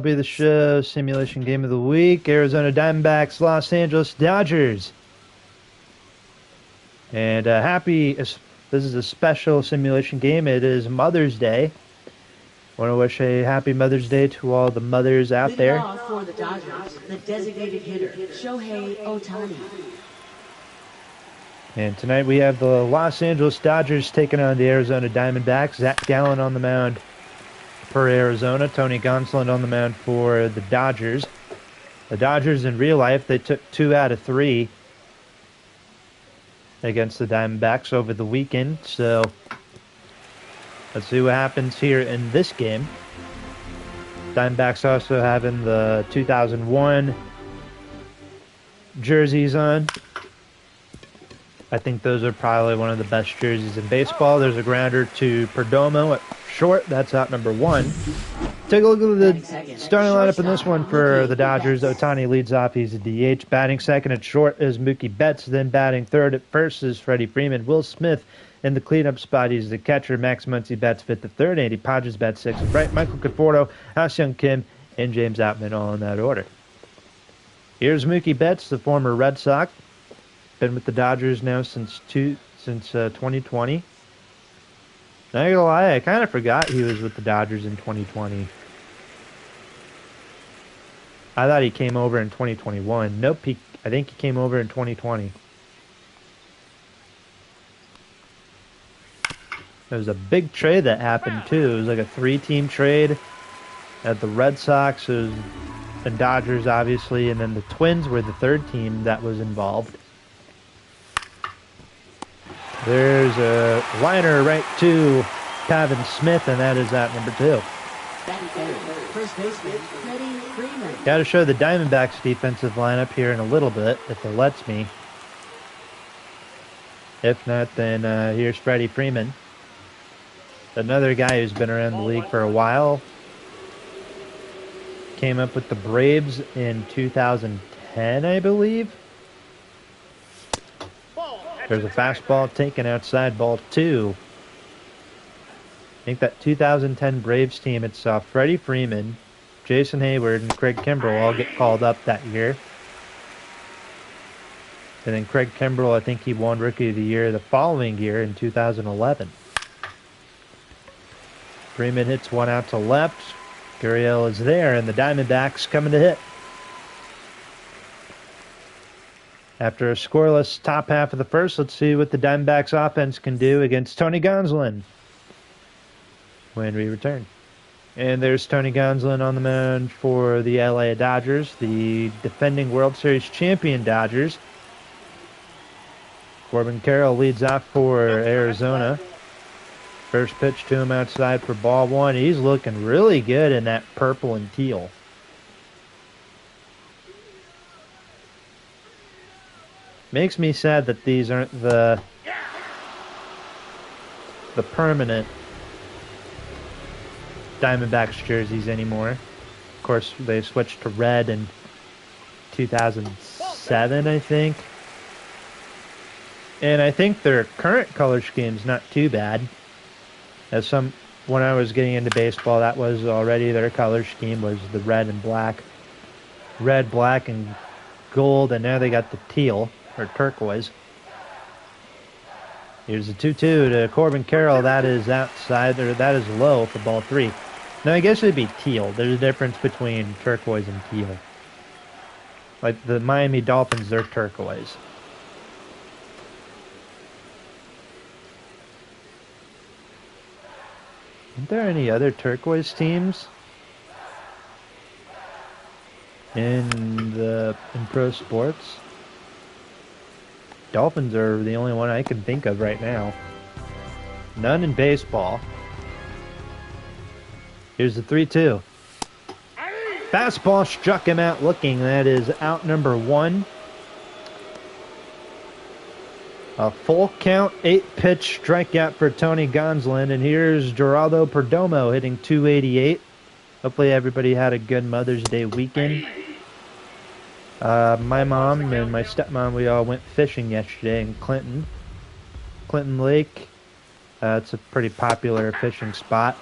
Be the show simulation game of the week. Arizona Diamondbacks, Los Angeles Dodgers. And this is a special simulation game. It is Mother's Day. I want to wish a happy Mother's Day to all the mothers out there. Leading off for the Dodgers, the designated hitter, Shohei Ohtani. And tonight we have the Los Angeles Dodgers taking on the Arizona Diamondbacks. Zach Gallen on the mound for Arizona. Tony Gonsolin on the mound for the Dodgers. The Dodgers in real life, they took 2 out of 3 against the Diamondbacks over the weekend. So let's see what happens here in this game. Diamondbacks also having the 2001 jerseys on. I think those are probably one of the best jerseys in baseball. There's a grounder to Perdomo at short. That's out number 1. Take a look at the starting lineup in this one for the Dodgers. Ohtani leads off. He's a DH. Batting second at short is Mookie Betts. Then batting third at first is Freddie Freeman. Will Smith in the cleanup spot. He's the catcher. Max Muncy bats fifth at third. Andy Padres bats sixth at right. Michael Conforto, Ha-Seong Kim, and James Outman all in that order. Here's Mookie Betts, the former Red Sox. Been with the Dodgers now since 2020. Not gonna lie, I kind of forgot he was with the Dodgers in 2020. I thought he came over in 2021. Nope, I think he came over in 2020. There was a big trade that happened too. It was like a 3-team trade at the Red Sox, and Dodgers obviously, and then the Twins were the 3rd team that was involved. There's a liner right to Kevin Smith, and that is at number 2. First baseman, Freddie Freeman. Got to show the Diamondbacks defensive lineup here in a little bit, if it lets me. If not, then here's Freddie Freeman. Another guy who's been around the league for a while. Came up with the Braves in 2010, I believe. There's a fastball taken outside, ball 2. I think that 2010 Braves team, it's Freddie Freeman, Jason Hayward, and Craig Kimbrell all get called up that year. And then Craig Kimbrell, I think he won Rookie of the Year the following year in 2011. Freeman hits one out to left. Gurriel is there, and the Diamondbacks coming to hit. After a scoreless top half of the first, let's see what the Diamondbacks offense can do against Tony Gonsolin when we return. And there's Tony Gonsolin on the mound for the LA Dodgers, the defending World Series champion Dodgers. Corbin Carroll leads off for Arizona. First pitch to him outside for ball 1. He's looking really good in that purple and teal. Makes me sad that these aren't the permanent Diamondbacks jerseys anymore. Of course, they switched to red in 2007, I think. And I think their current color scheme's not too bad. When I was getting into baseball, that was already their color scheme, was the red and black. Red, black, and gold, and now they got the teal. Or turquoise. Here's a 2-2 to Corbin Carroll. That is outside, or that is low for ball 3. Now, I guess it'd be teal. There's a difference between turquoise and teal. Like the Miami Dolphins, they're turquoise. Aren't there any other turquoise teams in pro sports? Dolphins are the only one I can think of right now. None in baseball. Here's the 3-2. Fastball struck him out looking. That is out number 1. A full count, 8-pitch strikeout for Tony Gonsolin. And here's Geraldo Perdomo hitting .288. Hopefully everybody had a good Mother's Day weekend. My mom and my stepmom, we all went fishing yesterday in Clinton Lake. It's a pretty popular fishing spot.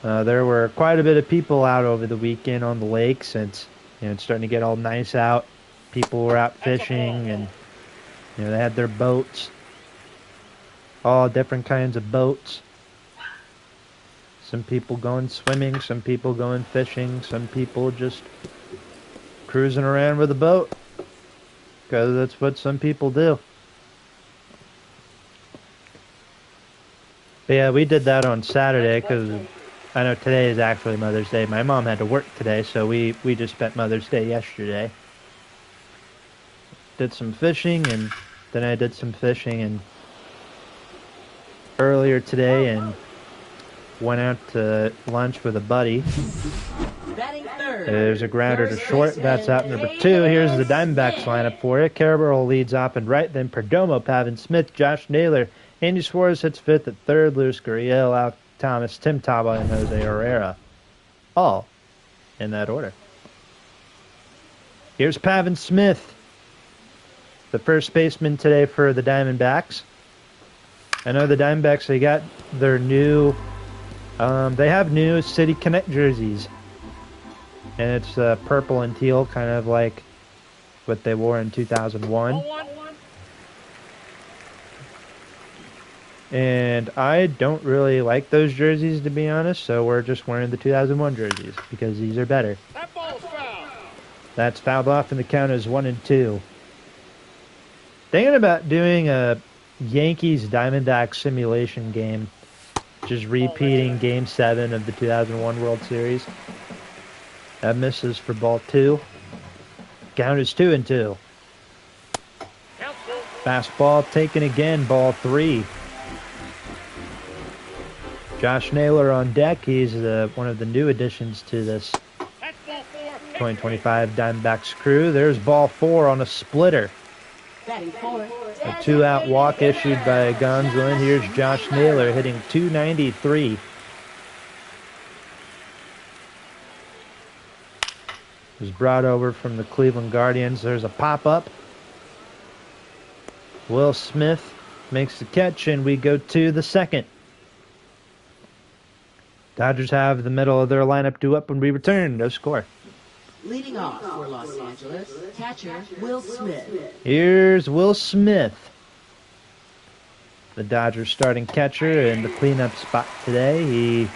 There were quite a bit of people out over the weekend on the lake since it's starting to get all nice out. People were out fishing, and they had their boats, all different kinds of boats. Some people going swimming, some people going fishing, some people just cruising around with a boat, because that's what some people do. But yeah, we did that on Saturday because I know today is actually Mother's Day. My mom had to work today, so we just spent Mother's Day yesterday. Did some fishing, and then I did some fishing and earlier today, and went out to lunch with a buddy. There's a grounder to short. That's out number 2. Here's the Diamondbacks lineup for you. Carabero leads off and right, then Perdomo, Pavin Smith, Josh Naylor, Andy Suarez hits 5th at 3rd, Luis Gurriel, Al Thomas, Tim Taba, and Jose Herrera. All in that order. Here's Pavin Smith, the first baseman today for the Diamondbacks. I know the Diamondbacks, they got their new, they have new City Connect jerseys. And it's purple and teal, kind of like what they wore in 2001. And I don't really like those jerseys, to be honest, so we're just wearing the 2001 jerseys because these are better. That ball's foul. That's fouled off, and the count is 1-2. Thinking about doing a Yankees Diamondbacks simulation game, just repeating Game 7 of the 2001 World Series. That misses for ball 2. Count is 2-2. Fastball taken again, ball 3. Josh Naylor on deck. He's one of the new additions to this 2025 Diamondbacks crew. There's ball 4 on a splitter. A 2-out walk issued by Gonzalez. Here's Josh Naylor hitting .293. Was brought over from the Cleveland Guardians. There's a pop-up. Will Smith makes the catch, and we go to the second. Dodgers have the middle of their lineup due up when we return. No score. Leading off for Los Angeles, catcher Will Smith. Here's Will Smith, the Dodgers starting catcher in the cleanup spot today. He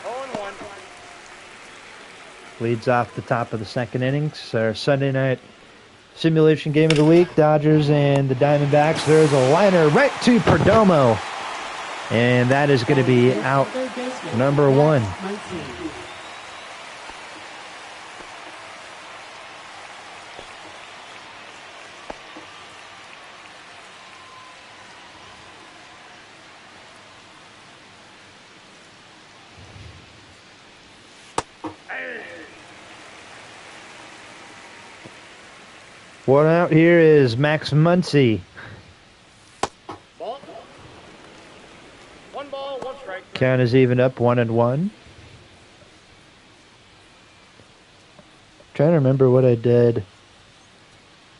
leads off the top of the second innings. Our Sunday night simulation game of the week, Dodgers and the Diamondbacks. There's a liner right to Perdomo, and that is going to be out number 1. One out here is Max Muncy. Ball. 1 ball, 1 strike. Count is even up, 1-1. Trying to remember what I did.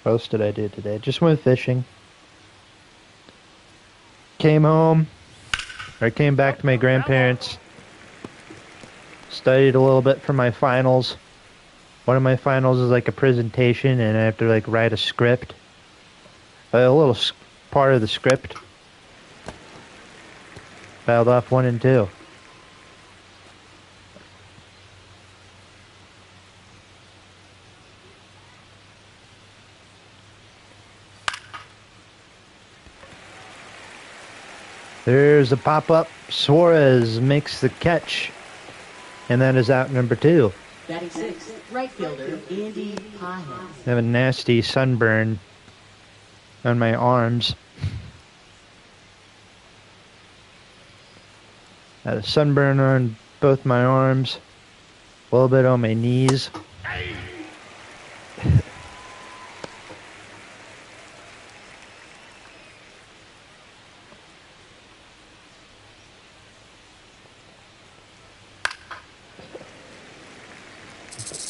What else did I do today? Just went fishing. Came home. Or came back to my grandparents. Studied a little bit for my finals. One of my finals is like a presentation, and I have to like write a script. A little part of the script. Fouled off 1-2. There's a pop-up. Suarez makes the catch. And that is out number 2. Batting 6, right fielder Andy Pahen. I have a nasty sunburn on my arms. I had a sunburn on both my arms. A little bit on my knees.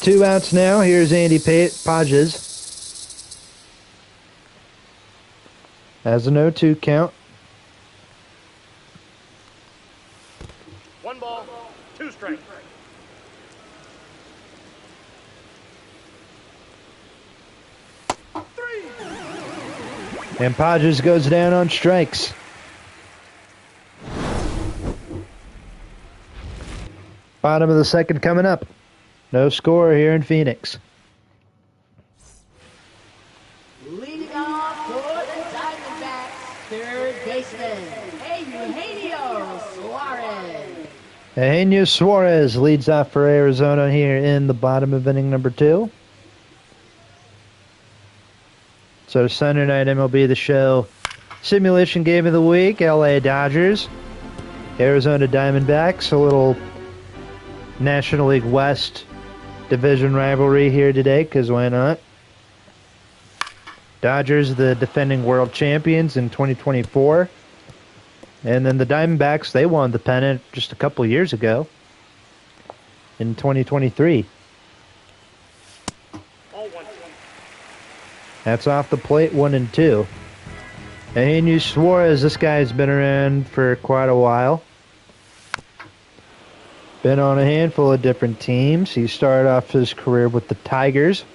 Two outs now. Here's Andy Pages. Has an 0-2 count. 1 ball, 2 strikes. And Padres goes down on strikes. Bottom of the second coming up. No score here in Phoenix. Leading off for the Diamondbacks, third baseman, Eugenio Suarez. Eugenio Suarez leads off for Arizona here in the bottom of inning number 2. So Sunday night MLB The Show simulation game of the week, LA Dodgers, Arizona Diamondbacks, a little National League West division rivalry here today, because why not? Dodgers, the defending world champions in 2024. And then the Diamondbacks, they won the pennant just a couple years ago in 2023. That's off the plate, 1-2. Eugenio Suarez, this guy's been around for quite a while. Been on a handful of different teams. He started off his career with the Tigers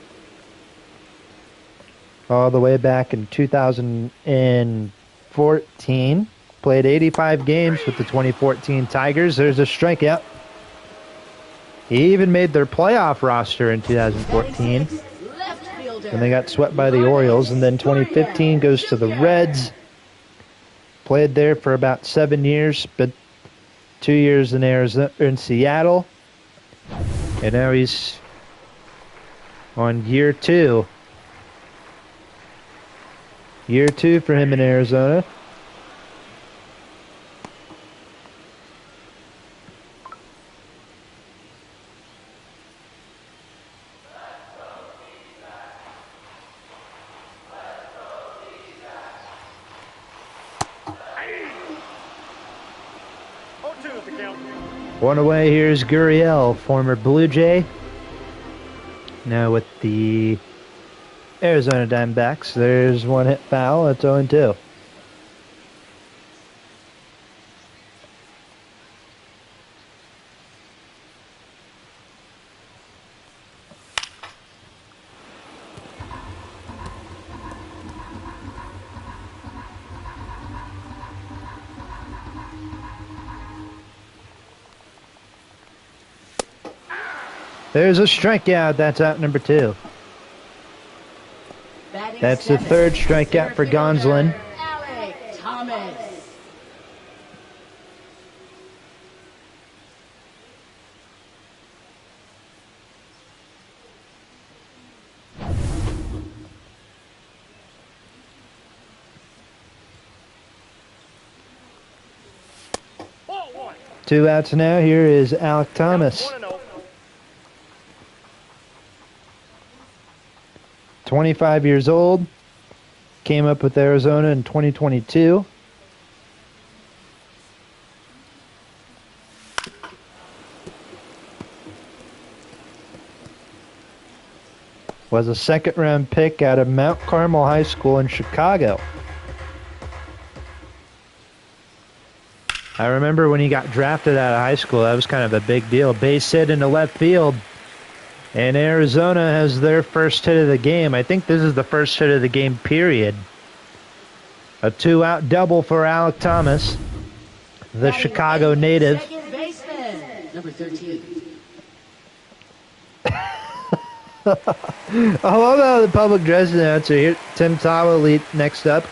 all the way back in 2014. Played 85 games with the 2014 Tigers. There's a strikeout. He even made their playoff roster in 2014. And they got swept by the Orioles. And then 2015 goes to the Reds. Played there for about 7 years, but 2 years in Arizona, in Seattle. And now he's on year 2. Year 2 for him in Arizona. One away, here's Gurriel, former Blue Jay. Now with the Arizona Diamondbacks. There's one hit foul. It's 0-2. There's a strikeout. That's out number 2. That's the third strikeout for Gonsolin. Alec Thomas. Two outs now. Here is Alec Thomas. 25 years old. Came up with Arizona in 2022. Was a second-round pick out of Mount Carmel High School in Chicago. I remember when he got drafted out of high school, that was kind of a big deal. Base hit into left field. And Arizona has their first hit of the game. I think this is the first hit of the game, period. A 2-out double for Alec Thomas, the Chicago native. Second baseman, number 13. I love how the public address announcer here, Tim Tawa, next up.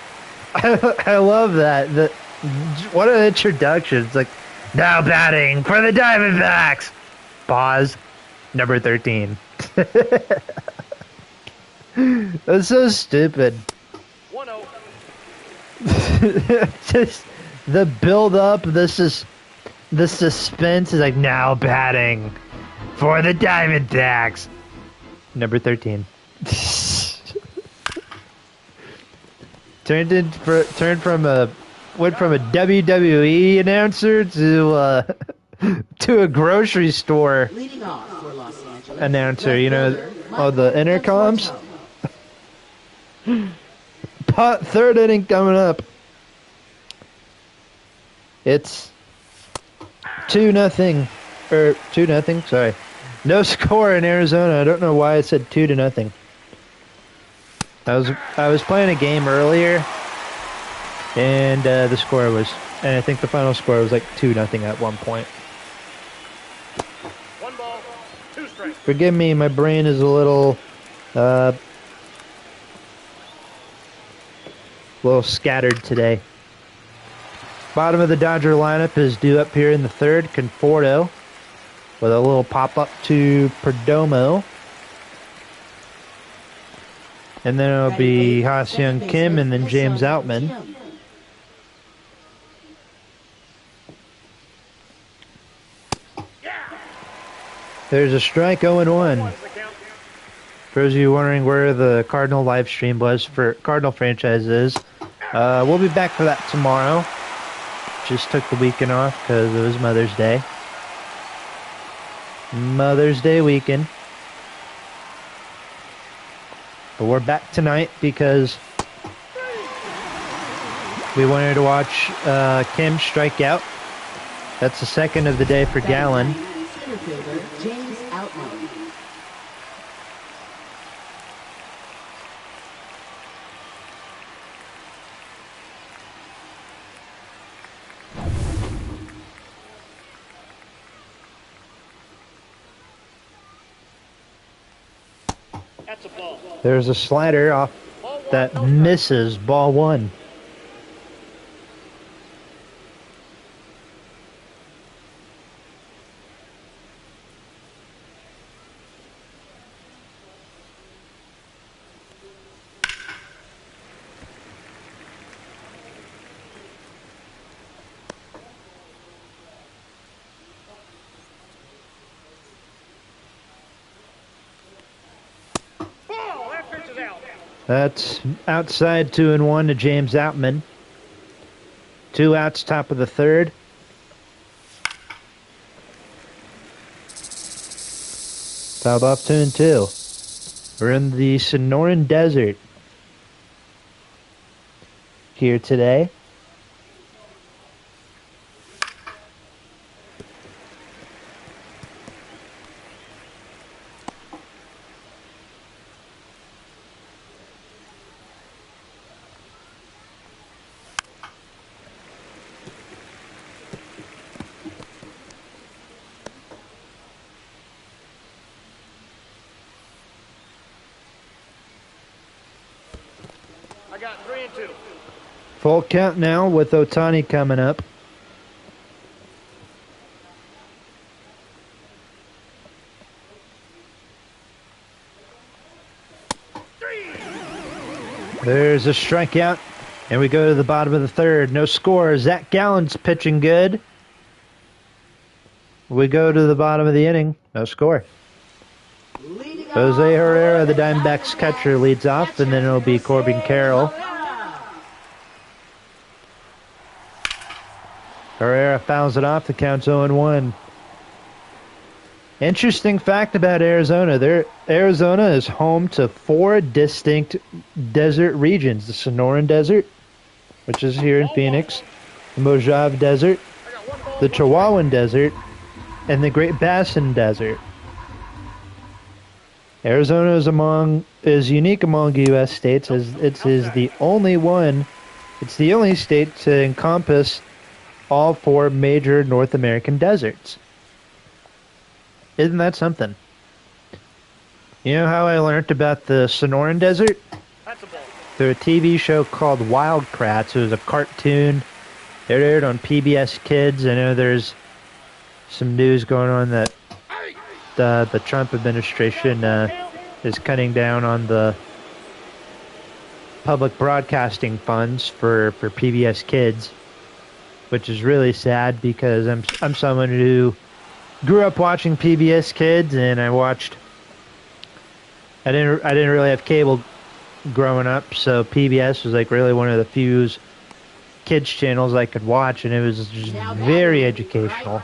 I love that. What an introduction. It's like, now batting for the Diamondbacks. Pause. Number 13. That's so stupid. 1-0. Just the build up, the suspense is like, now batting for the Diamondbacks. Number 13. Went from a WWE announcer to a grocery store Leading off for Los Angeles, announcer, you know, the intercoms. Third inning coming up. It's 2-0, or 2-0. Sorry, no score in Arizona. I don't know why I said 2-0. I was playing a game earlier, And the score was, and I think the final score was like 2-0 at one point. 1 ball, 2 strikes. Forgive me, my brain is a little scattered today. Bottom of the Dodger lineup is due up here in the third. Conforto with a little pop-up to Perdomo. And then it'll be Ha-Seong Kim and then James Outman. There's a strike, 0-1. For those of you wondering where the Cardinal live stream was for Cardinal franchises, we'll be back for that tomorrow. Just took the weekend off because it was Mother's Day. Mother's Day weekend. But we're back tonight because we wanted to watch Kim strike out. That's the second of the day for Gallen. James Outman. That's a ball. There's a slider off that misses, ball 1. Ball, that pitch is out. That's outside 2-1 to James Outman. 2 outs, top of the third. Fouled off 2-2. We're in the Sonoran Desert here today. I got 3 and 2. Full count now with Ohtani coming up. There's a strikeout, and we go to the bottom of the third. No score. Zach Gallen's pitching good. We go to the bottom of the inning. No score. Jose Herrera, the Diamondbacks catcher, leads off, and then it'll be Corbin Carroll. Herrera fouls it off. The count's 0-1. Interesting fact about Arizona. Arizona is home to 4 distinct desert regions. The Sonoran Desert, which is here in Phoenix, the Mojave Desert, the Chihuahuan Desert, and the Great Basin Desert. Arizona is unique among U.S. states as it is the only one. It's the only state to encompass all 4 major North American deserts. Isn't that something? You know how I learned about the Sonoran Desert? Through a TV show called Wildcrats. It was a cartoon. It aired on PBS Kids. I know there's some news going on that the Trump administration is cutting down on the public broadcasting funds for PBS Kids, which is really sad because I'm someone who grew up watching PBS Kids, and I didn't really have cable growing up, so PBS was like really one of the few kids channels I could watch, and it was just very educational.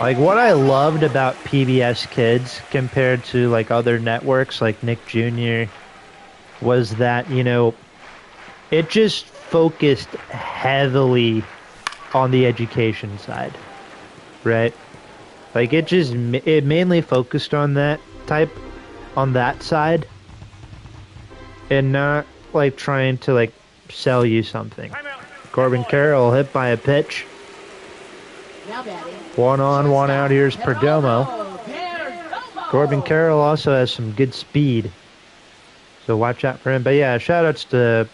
Like, what I loved about PBS Kids compared to like other networks like Nick Jr. was that, you know, it just focused heavily on the education side, right? Like, it mainly focused on that side, and not like trying to like sell you something. Timeout. Corbin Carroll hit by a pitch. Now batting. 1 on, 1 out. Here's Perdomo. Corbin Carroll also has some good speed, so watch out for him. But yeah, shout outs to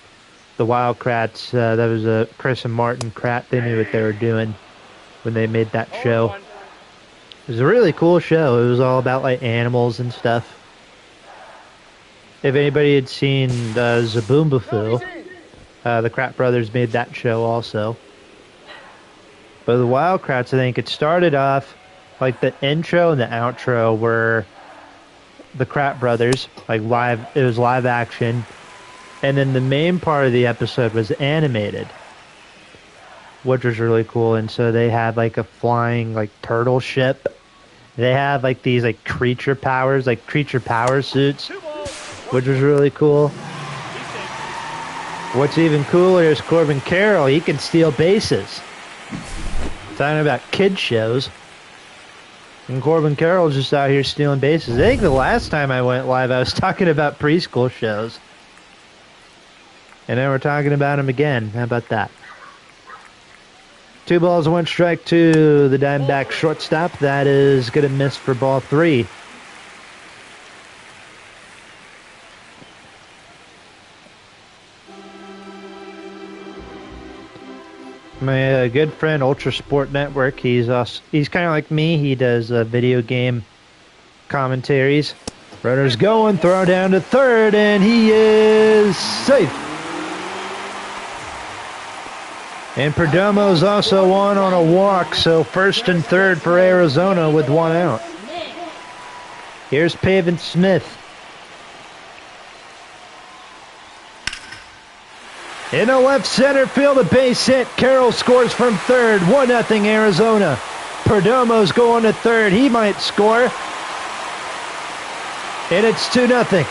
the Wildcrats. That was Chris and Martin Kratt. They knew what they were doing when they made that show. It was a really cool show. It was all about like animals and stuff. If anybody had seen Zaboombafoo, the Kratt brothers made that show also. But the Wildcrats, I think it started off like the intro and the outro were the Kratt brothers, like live. It was live action, and then the main part of the episode was animated, which was really cool. And so they had like a flying like turtle ship. They had like these like creature power suits, which was really cool. What's even cooler is Corbin Carroll. He can steal bases. Talking about kid shows. And Corbin Carroll's just out here stealing bases. I think the last time I went live, I was talking about preschool shows. And now we're talking about him again. How about that? 2 balls, 1 strike to the Diamondbacks shortstop. That is going to miss for ball 3. My good friend Ultra Sport Network, he's kind of like me. He does video game commentaries. Runner's going, throw down to third, and he is safe. And Perdomo's also on a walk, so first and third for Arizona with 1 out. Here's Pavin Smith. In the left center field, a base hit. Carroll scores from third. 1-0 Arizona. Perdomo's going to third. He might score. And it's 2-0.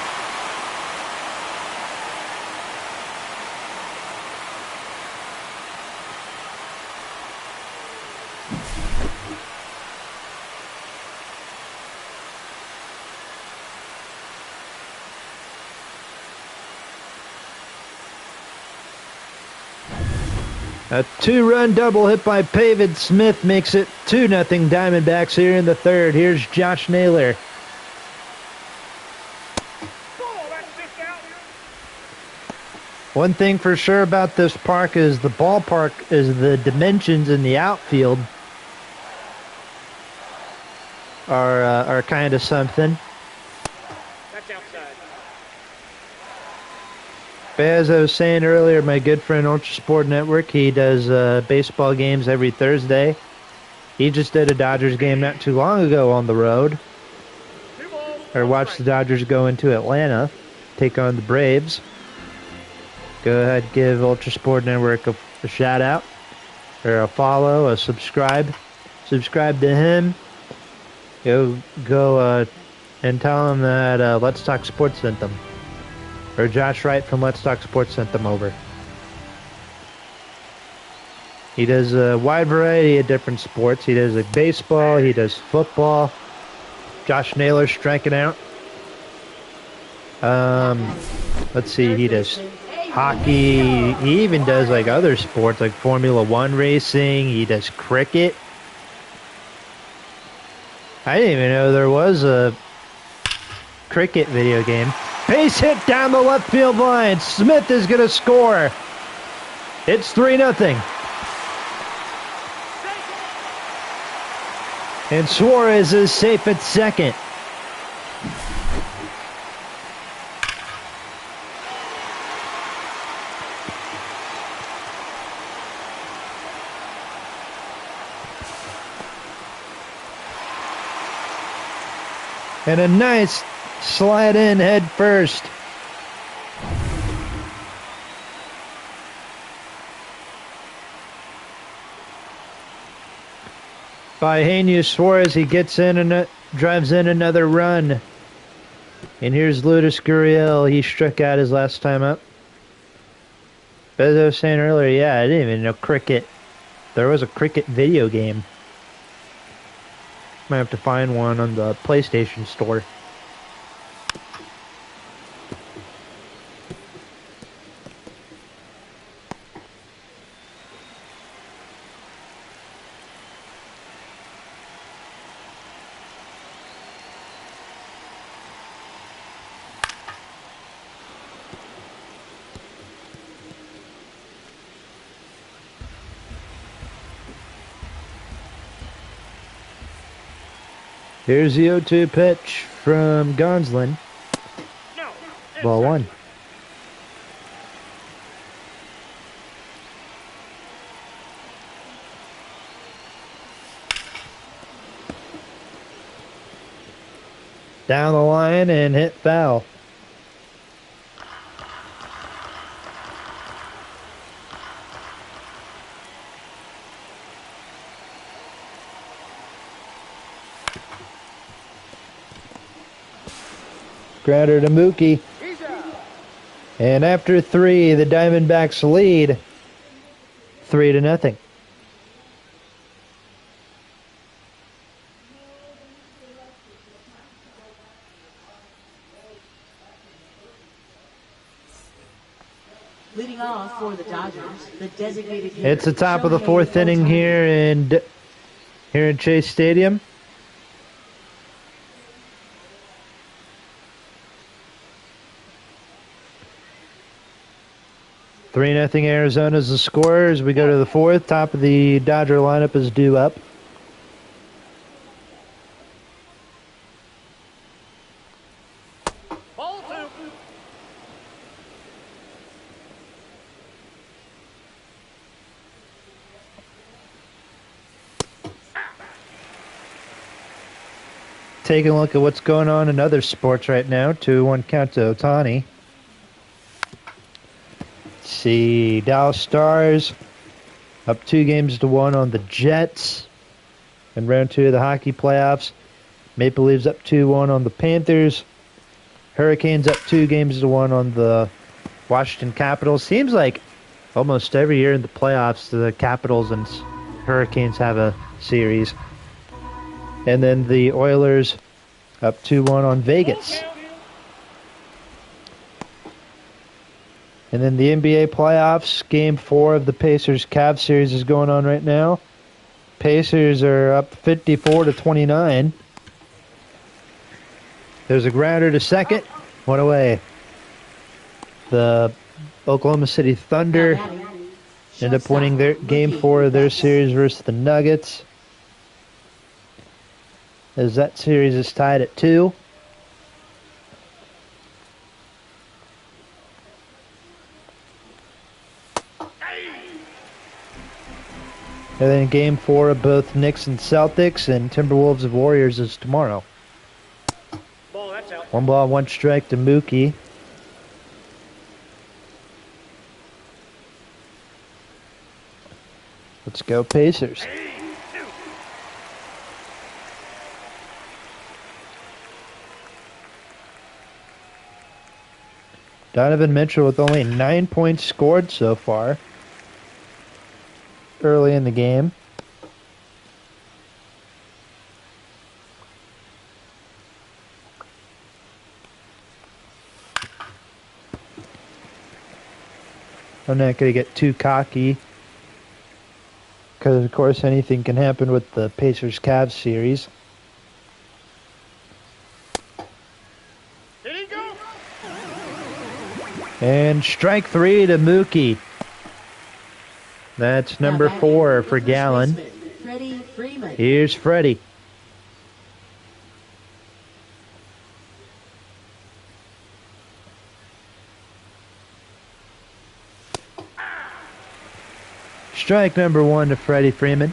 A 2-run double hit by Pavin Smith makes it 2-0 Diamondbacks here in the third. Here's Josh Naylor. One thing for sure about this park is the ballpark is the dimensions in the outfield are kind of something. That's outside. But as I was saying earlier, my good friend Ultra Sport Network, he does baseball games every Thursday. He just did a Dodgers game not too long ago on the road. Or watched the Dodgers go into Atlanta, take on the Braves. Go ahead, give Ultra Sport Network a shout out, or a follow, a subscribe. Subscribe to him. Go and tell him that Let's Talk Sports sent them. Or Josh Wright from Let's Talk Sports sent them over. He does a wide variety of different sports. He does like baseball. He does football. Josh Naylor striking out. Let's see. He does hockey. He even does like other sports like Formula One racing. He does cricket. I didn't even know there was a cricket video game. Base hit down the left field line. Smith is going to score. It's 3-0. And Suarez is safe at second. And a nice slide in head first. By Jesus Suarez, he gets in and drives in another run. And here's Lourdes Gurriel. He struck out his last time up. But as I was saying earlier, yeah, I didn't even know cricket. There was a cricket video game. Might have to find one on the PlayStation Store. Here's the 0-2 pitch from Gonsolin. No. Ball Inside. one. Down the line and hit foul. Grounder to Mookie. He's out. And after 3, the Diamondbacks lead 3-0. Leading off for the Dodgers, the designated hitter. It's the top of the Shohei 4th inning Ohtani. here in Chase Stadium. Three nothing Arizona's the score as we go to the 4th. Top of the Dodger lineup is due up. Ball two. Taking a look at what's going on in other sports right now. 2-1 count to Ohtani. See, Dallas Stars up 2-1 on the Jets in round 2 of the hockey playoffs. Maple Leafs up 2-1 on the Panthers. Hurricanes up 2-1 on the Washington Capitals. Seems like almost every year in the playoffs, the Capitals and Hurricanes have a series. And then the Oilers up 2-1 on Vegas. And then the NBA playoffs, Game 4 of the Pacers-Cavs series is going on right now. Pacers are up 54-29. There's a grounder to second. One away. The Oklahoma City Thunder end up winning their Game 4 of their series versus the Nuggets, as that series is tied at 2. And then Game 4 of both Knicks and Celtics and Timberwolves of Warriors is tomorrow. Ball, that's out. 1 ball, 1 strike to Mookie. Let's go Pacers. Donovan Mitchell with only 9 points scored so far early in the game. I'm not going to get too cocky because, of course, anything can happen with the Pacers-Cavs series. Did he go? And strike 3 to Mookie. That's number 4 for Gallen. Freddie Freeman. Here's Freddie. Strike number 1 to Freddie Freeman.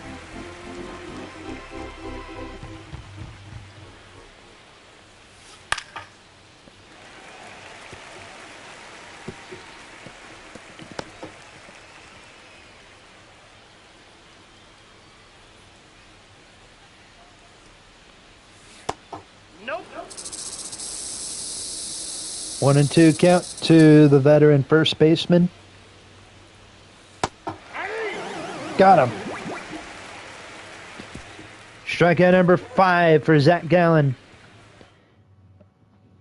Nope. 1-2 count to the veteran first baseman. Got him. Strikeout number 5 for Zach Gallen.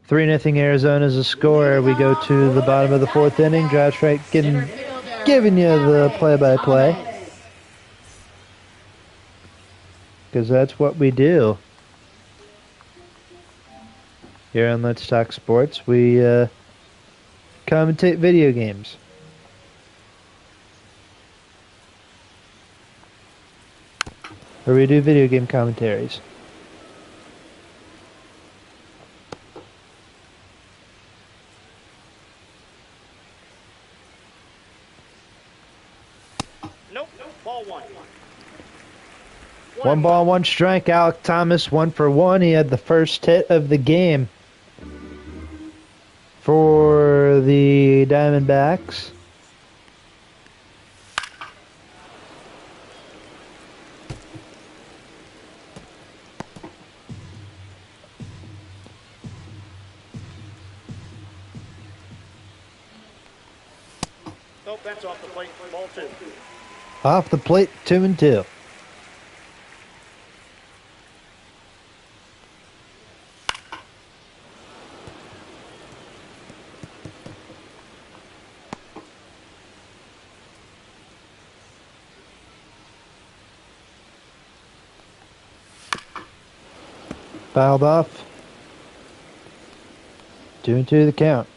3-0 Arizona's the score. We go to the bottom of the 4th inning. Josh Wright giving you the play-by-play, because that's what we do here on Let's Talk Sports. We commentate video games. Or we do video game commentaries. Nope. Ball one. One ball, one strike. Alec Thomas, 1 for 1. He had the first hit of the game for the Diamondbacks. Nope, that's off the plate. Ball two. Off the plate, 2-2. Fouled off. 2-2 the count.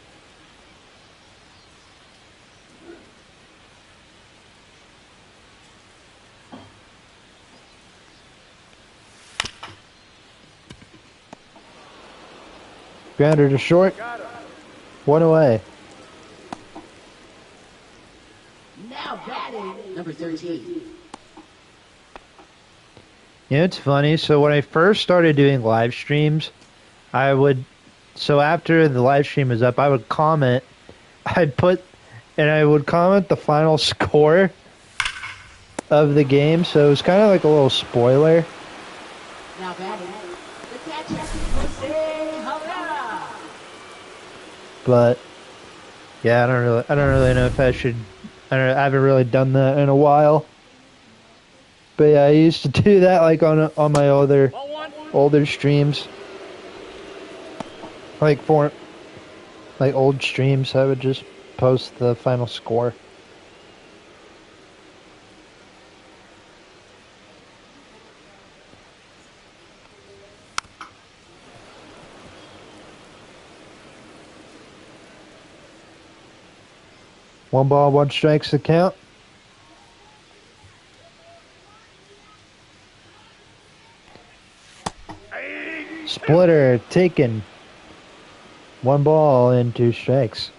Grounder to short. 1 away. Now batting, number 13. You know, it's funny. So when I first started doing live streams, so after the live stream was up, I would comment, I would comment the final score of the game. So it was kind of like a little spoiler. Now batting, the catcher, Jose Herrera. But yeah, I don't really know if I should. I haven't really done that in a while. But yeah, I used to do that like on my older streams, like old streams. I would just post the final score. One ball, one strike's the count. Splitter taken. 1 ball and 2 strikes.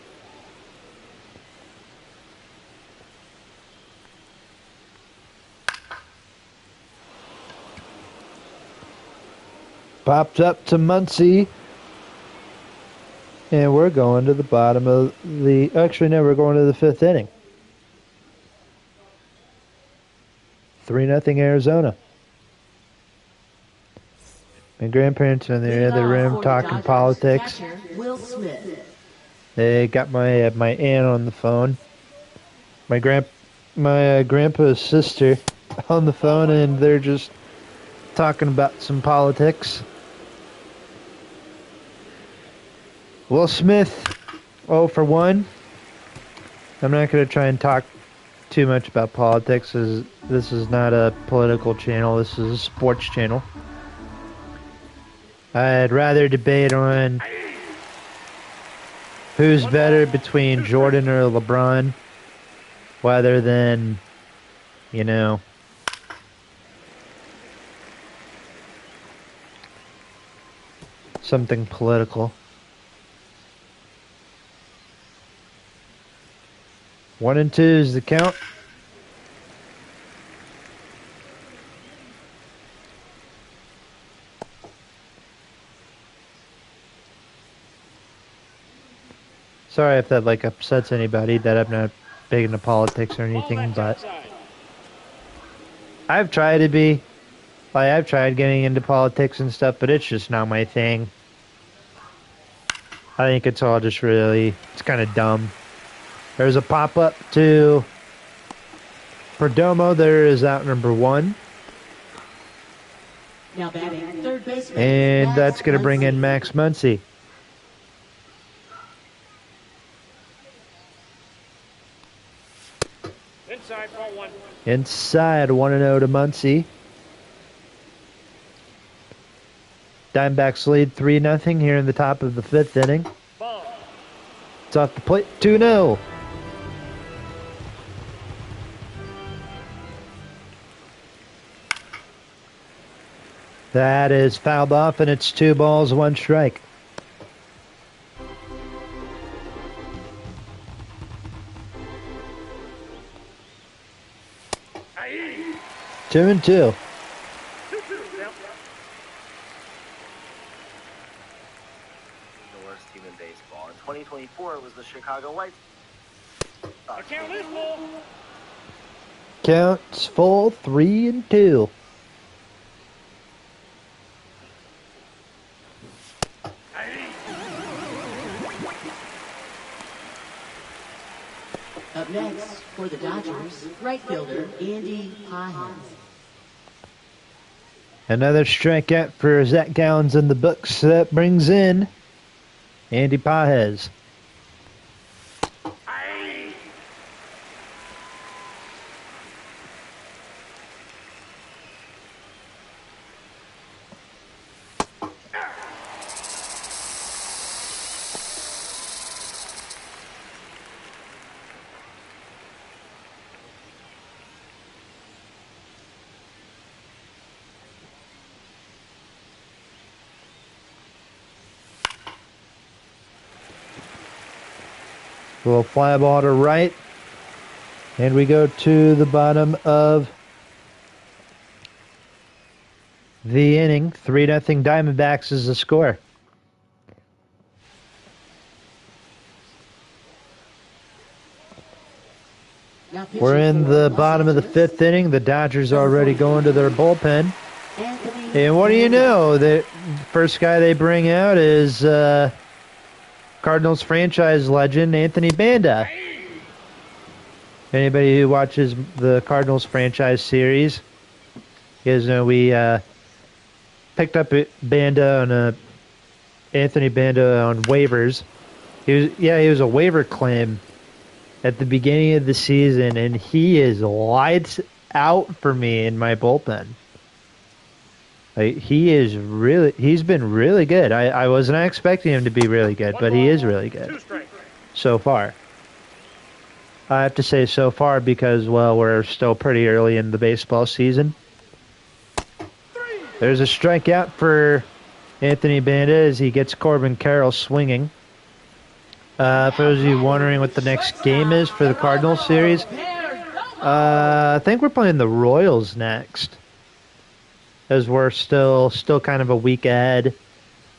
Popped up to Muncy. And we're going to the bottom of the... Actually, no, we're going to the 5th inning. 3-0 Arizona. My grandparents are in the other room talking politics. Will Smith. They got my aunt on the phone. My grandpa's sister on the phone, and they're just talking about some politics. Will Smith, 0 for 1. I'm not going to try and talk too much about politics, as this is not a political channel. This is a sports channel. I'd rather debate on who's better between Jordan or LeBron, rather than, you know, something political. 1-2 is the count. Sorry if that like upsets anybody, that I'm not big into politics or anything, but I've tried to be. Like, I've tried getting into politics and stuff, but it's just not my thing. I think it's all just it's kind of dumb. There's a pop-up to Perdomo. There is out number 1. Now batting, third baseman. And that's going to bring in Max Muncy. Inside, ball one. Inside, 1-0 to Muncy. Diamondbacks lead 3-0 here in the top of the 5th inning. Ball. It's off the plate, 2-0. That is fouled off, and it's 2 balls, 1 strike. 2-2. 2-2. Yep. The worst team in baseball. In 2024, it was the Chicago White Sox. The count is full. Counts full, 3-2. Up next, for the Dodgers, right fielder Andy Pajes. Another strikeout for Zach Gallons in the books. That brings in Andy Pajes. A little fly ball to right. And we go to the bottom of the inning. 3-0 Diamondbacks is the score. We're in the bottom of the 5th inning. The Dodgers are already going to their bullpen. And what do you know? The first guy they bring out is Cardinals franchise legend Anthony Banda. Anybody who watches the Cardinals franchise series, you guys know we picked up Banda on Anthony Banda on waivers. He was a waiver claim at the beginning of the season, and he is lights out for me in my bullpen. He's been really good. I wasn't expecting him to be really good, but he is really good so far. I have to say so far because, well, we're still pretty early in the baseball season. There's a strikeout for Anthony Banda as he gets Corbin Carroll swinging. For those of you wondering what the next game is for the Cardinals series, I think we're playing the Royals next, as we're still kind of a week ahead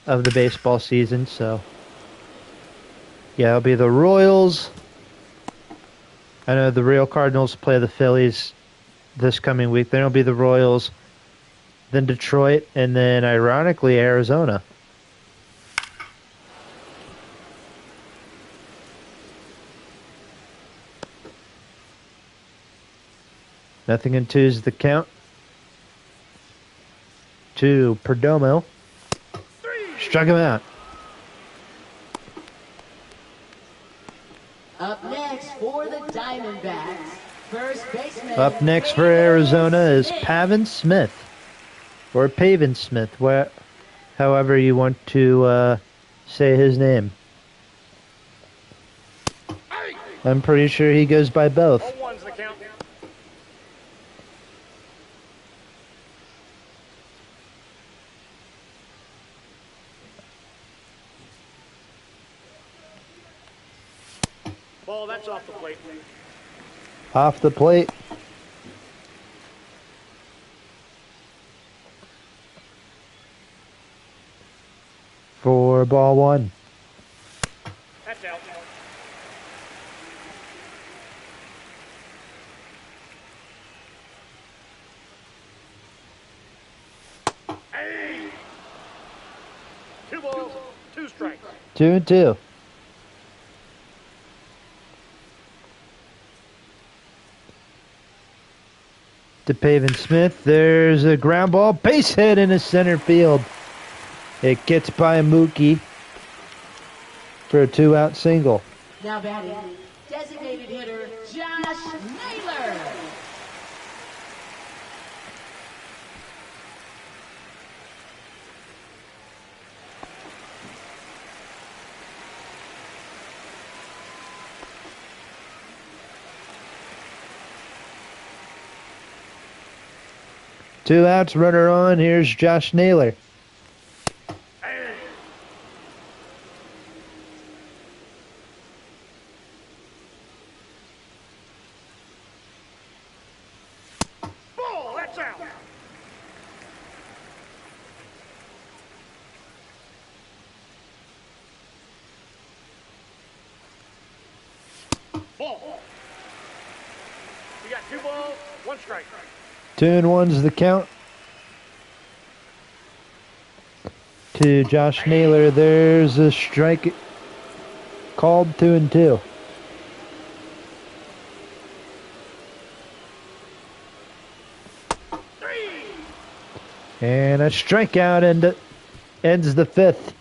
of the baseball season. So, yeah, it'll be the Royals. I know the real Cardinals play the Phillies this coming week. Then it'll be the Royals, then Detroit, and then, ironically, Arizona. Nothing in 2 is the count. 2, Perdomo. Struck him out. Up next for the Diamondbacks, first baseman. Up next for Arizona is Pavin Smith. Or Pavin Smith, however you want to say his name. I'm pretty sure he goes by both. 0-1's the count. Ball, that's off the plate. Off the plate. For ball 1. That's out. Hey! 2 balls, 2 strikes. 2-2. To Pavin Smith, there's a ground ball, base hit in the center field. It gets by Mookie for a 2-out single. Now batting, designated hitter Josh Naylor. Two outs, runner on. Here's Josh Naylor. Ball, that's out. Ball. You got 2 balls, 1 strike. 2-1's the count. To Josh Naylor, there's a strike called. 2-2. And a strikeout and ends the 5th.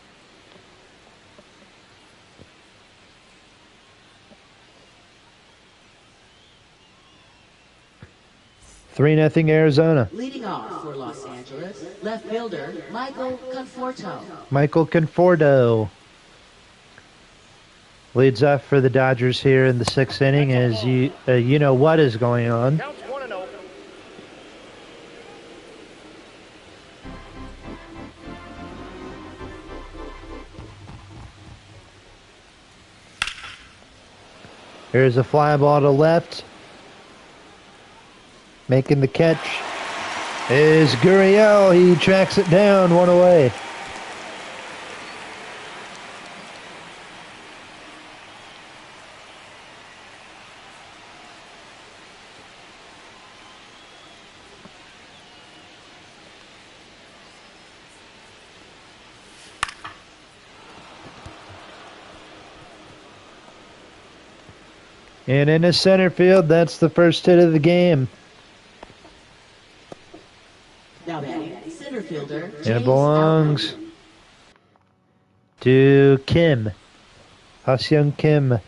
Three 0 Arizona. Leading off for Los Angeles, left fielder Michael Conforto. Michael Conforto leads off for the Dodgers here in the 6th inning as you know what is going on. Counts 1-0. Here's a fly ball to left. Making the catch is Gurriel. He tracks it down, 1 away. And in the center field, that's the first hit of the game. Now batting center fielder And it James belongs Outman. to Kim. Ha-Seong Kim.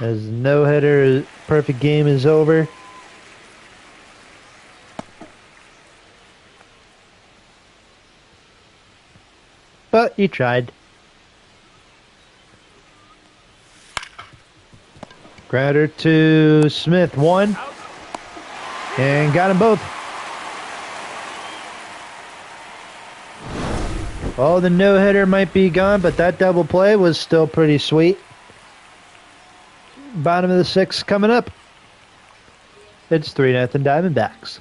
As no-hitter, perfect game is over. But he tried. Grounder to Smith, 1. And got them both. Oh, the no-hitter might be gone, but that double play was still pretty sweet. Bottom of the 6th coming up. It's 3-0 Diamondbacks.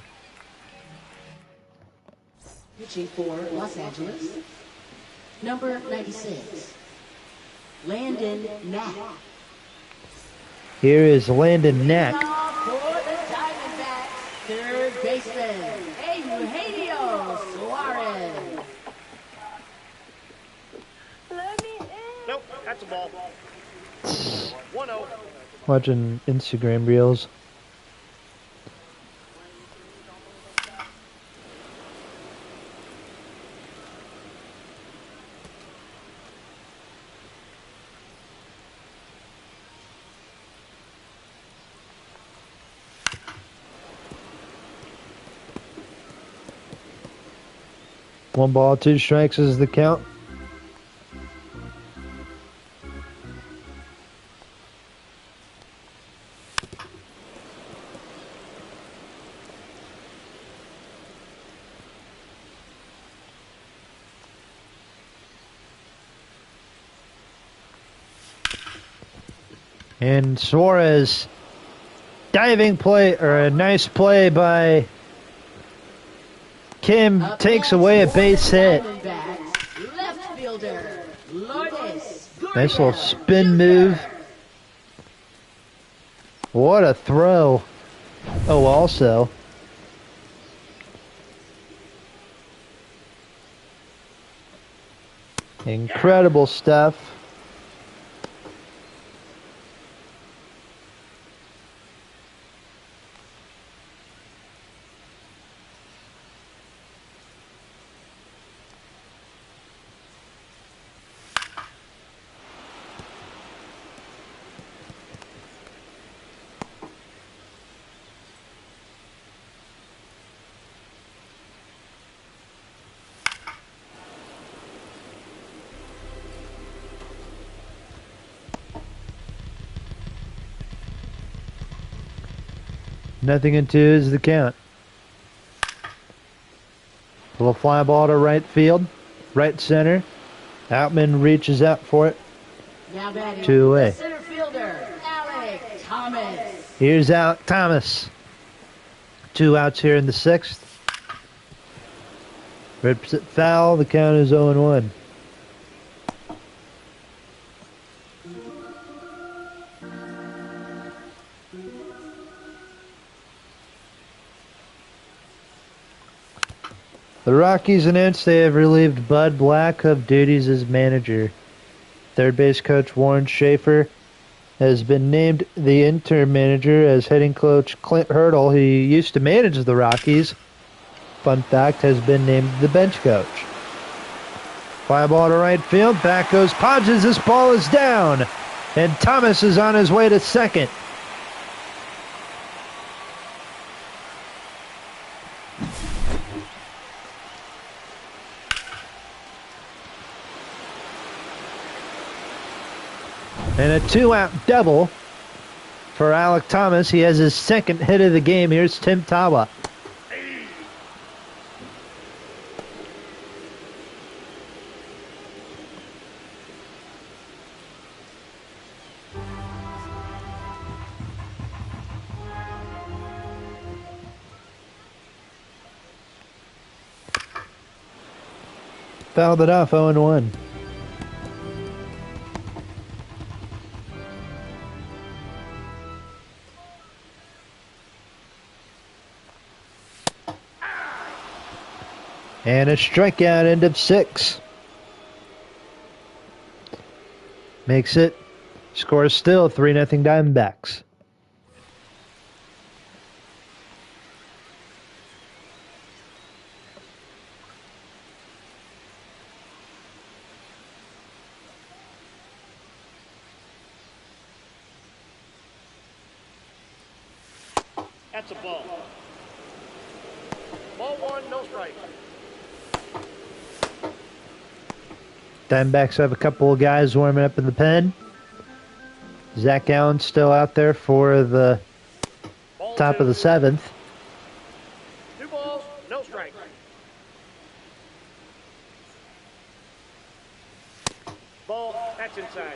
Pitching for Los Angeles, number 96, Landon Knack. Here is Landon Knack. For the Diamondbacks, third baseman, Eugenio Suarez. Nope, that's a ball. 1-0. Watching Instagram reels. One ball, 2 strikes is the count. And Suarez, diving play, or a nice play by Kim, takes away a base hit. Left fielder, Lourdes Nice little Gurriel spin Jr. move. What a throw. Oh, also. Incredible stuff. Nothing in 2 is the count. Little fly ball to right field, right center. Outman reaches out for it. Now batting 2 away. center fielder, Alec Thomas. Here's Alec Thomas. 2 outs here in the 6th. Rips it foul. The count is 0-1. The Rockies announced they have relieved Bud Black of duties as manager. Third base coach Warren Schaefer has been named the interim manager as hitting coach Clint Hurdle, who used to manage the Rockies, fun fact, has been named the bench coach. Fly ball to right field. Back goes Podges. This ball is down. And Thomas is on his way to second. And a 2-out double for Alec Thomas. He has his second hit of the game. Here's Tim Tawa. Fouled it off, 0-1. And a strikeout, end of 6. Makes it, score still 3-0 Diamondbacks. That's a ball. Ball 1, no strike. Diamondbacks have a couple of guys warming up in the pen. Zach Allen still out there for the Ball top 2. of the 7th. 2 balls, no strike. Ball, that's inside.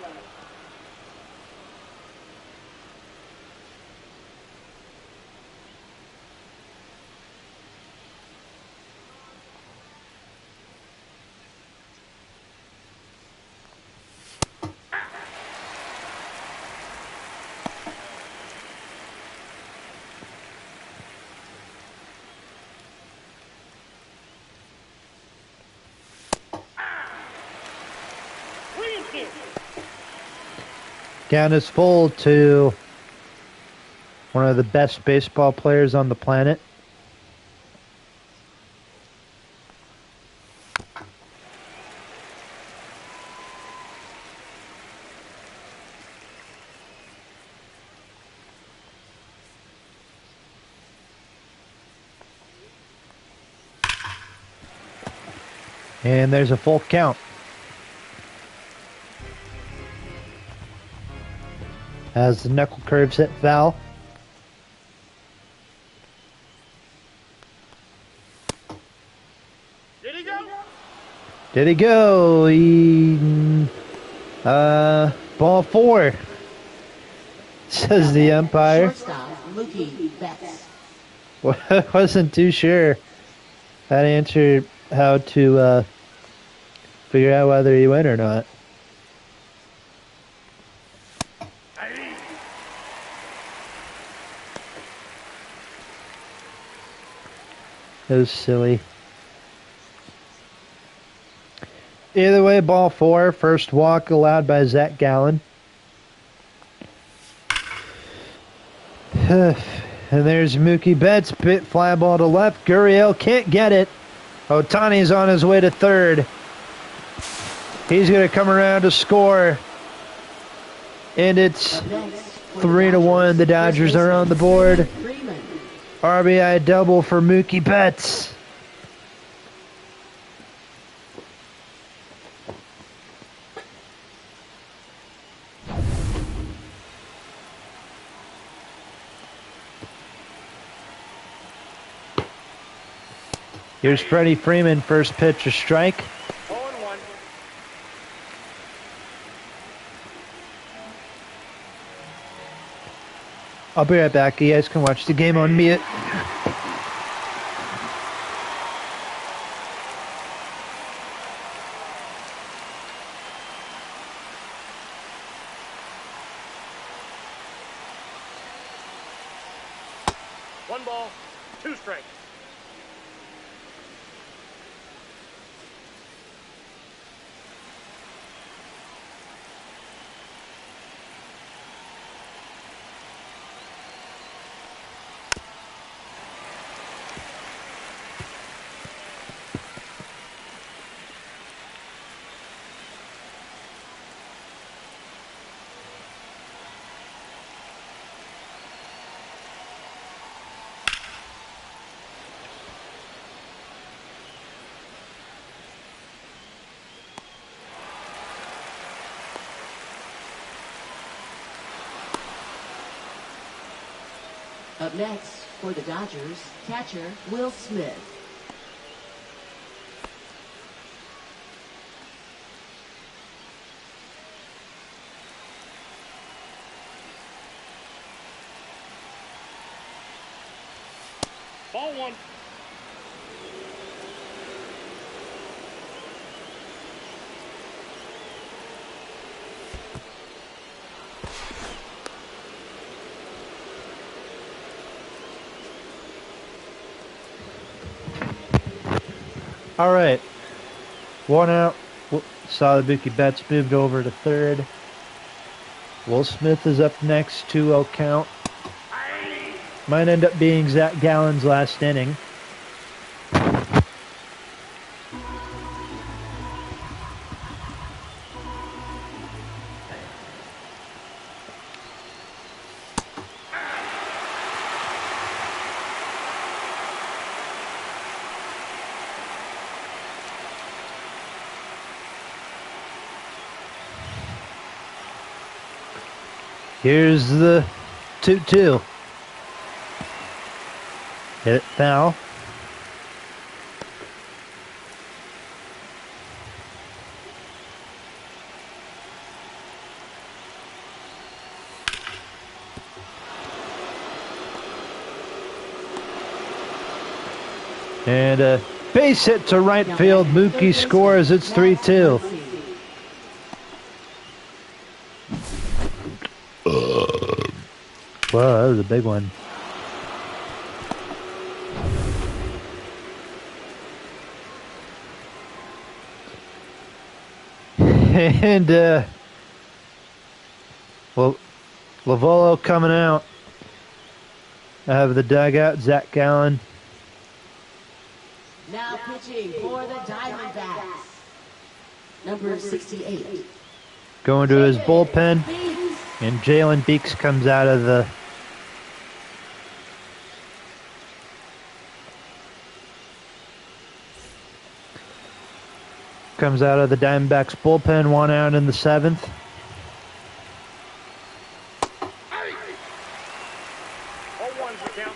Count is full to one of the best baseball players on the planet. And there's a full count. As the knuckle curves hit foul. Did he go? Did he go? Ball 4, says the umpire. Shortstop, Mookie Betts. Wasn't too sure how to answer how to figure out whether he went or not. It was silly. Either way, ball 4. First walk allowed by Zach Gallen. And there's Mookie Betts. Bit fly ball to left. Gurriel can't get it. Ohtani's on his way to third. He's going to come around to score. And it's 3-1. The Dodgers are on the board. RBI double for Mookie Betts. Here's Freddie Freeman, first pitch, a strike. 0-1. I'll be right back. You guys can watch the game on mute. One ball, 2 strikes. Up next, for the Dodgers, catcher Will Smith. Ball one. All right. One out. Saw the Mookie Betts moved over to third. Will Smith is up next, 2-0 count. Might end up being Zach Gallen's last inning. Here's the 2-2. Hit it foul. And a base hit to right field. Mookie scores. It's 3-2. Whoa, that was a big one. And, well, Lavolo coming out of the dugout. Zach Gallen. Now pitching for the Diamondbacks, number 68. Going to his bullpen. And Jalen Beeks comes out of the Diamondbacks bullpen, 1 out in the 7th. Ball one's the count.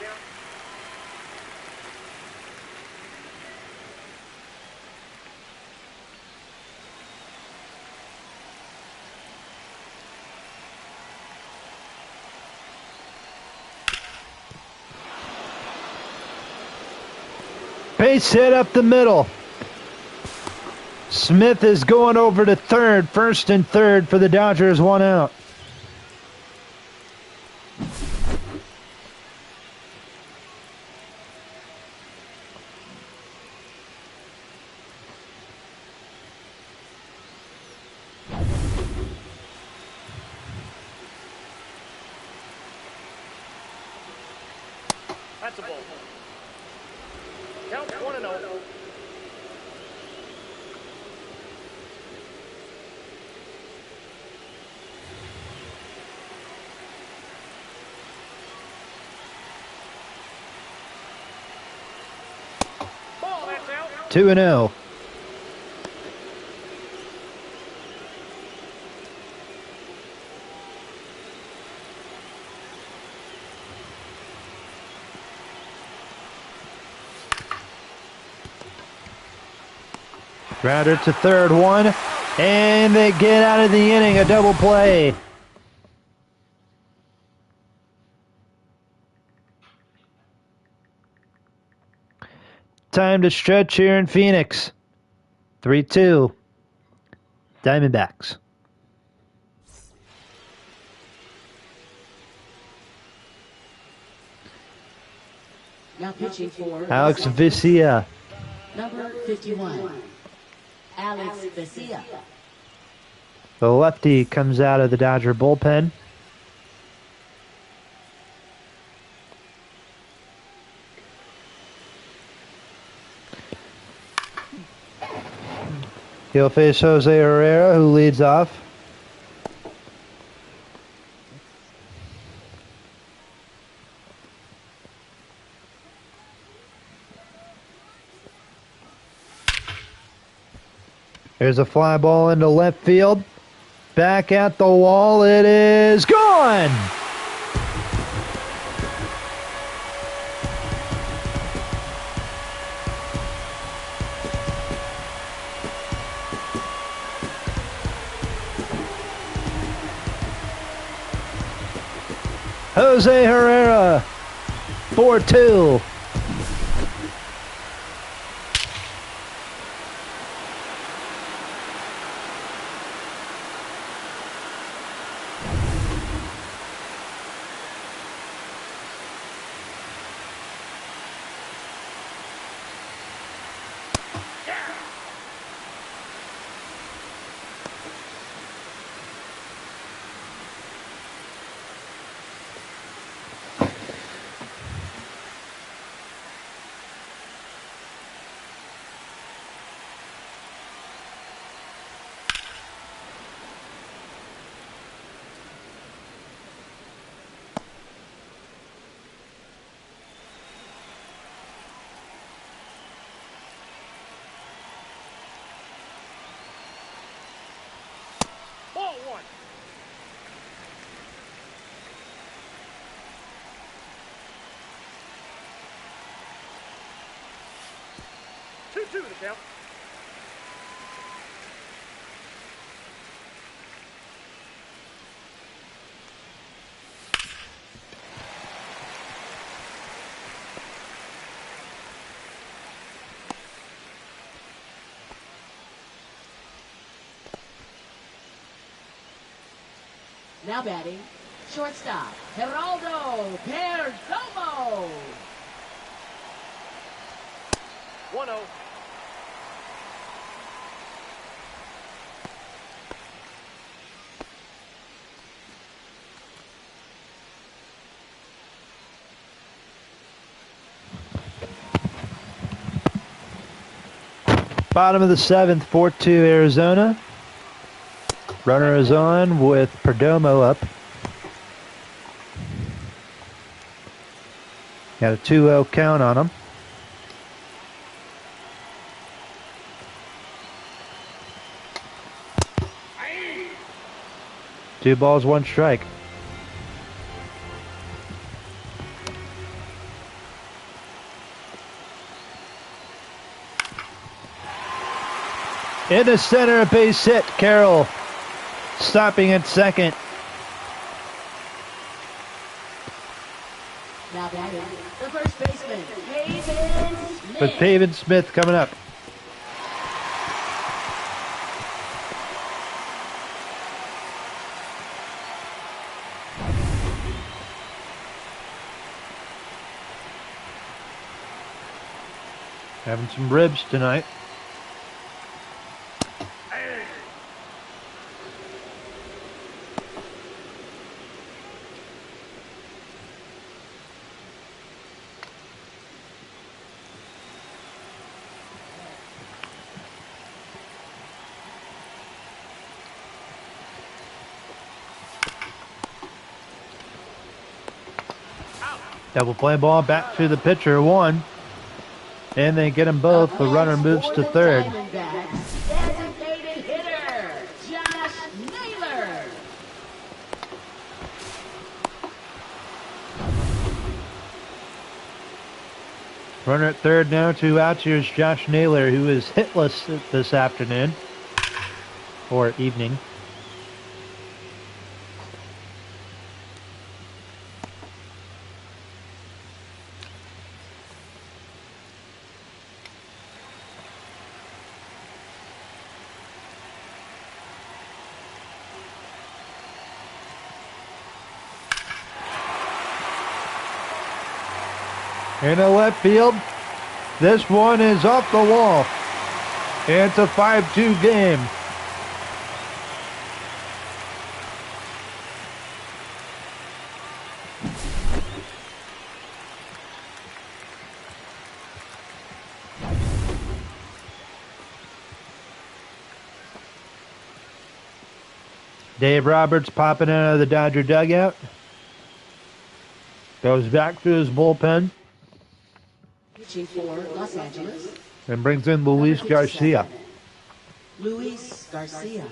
Base hit up the middle. Smith is going over to third, first and third for the Dodgers, 1 out. That's a ball. Count 1-0. Ball, that's out. 2-0. Grounder to third, 1, and they get out of the inning, a double play. Time to stretch here in Phoenix. 3-2. Diamondbacks. Now pitching for Alex Vesia. number 51. Alex Vesia. The lefty comes out of the Dodger bullpen. He'll face Jose Herrera, who leads off. There's a fly ball into left field. Back at the wall, it is gone! Jose Herrera, 4-2. Ball one. Two the count. Now batting, shortstop, Geraldo Perdomo. 1-0. Bottom of the 7th, 4-2 Arizona. Runner is on with Perdomo up. Got a 2-0 count on him. Two balls, one strike. In the center, a base hit. Carroll stopping at second. Now batting, the first baseman, Pavin Smith. With Pavin Smith coming up. Having some ribs tonight. Double play ball back to the pitcher, 1. And they get them both. The runner moves to third. Diamondbacks, designated hitter, Josh Naylor. Runner at third now, 2 outs. Here's Josh Naylor, who is hitless this afternoon. Or evening. In the left field, this one is off the wall. And it's a 5-2 game. Dave Roberts popping out of the Dodger dugout. Goes back to his bullpen. Pitching for Los Angeles, And brings in Luis number 57, Garcia. Luis Garcia.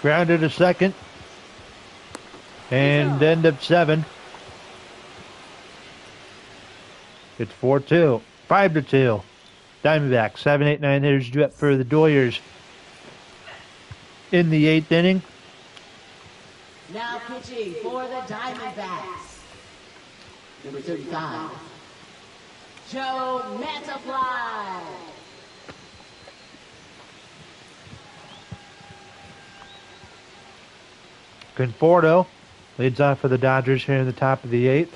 Grounded to second. And end of 7. It's 4-2. 5-2. Diamondbacks, 7, 8, 9 hitters due up for the Doyers in the 8th inning. Now pitching for the Diamondbacks. Number 35, Joe Matafly. Conforto leads off for the Dodgers here in the top of the 8th.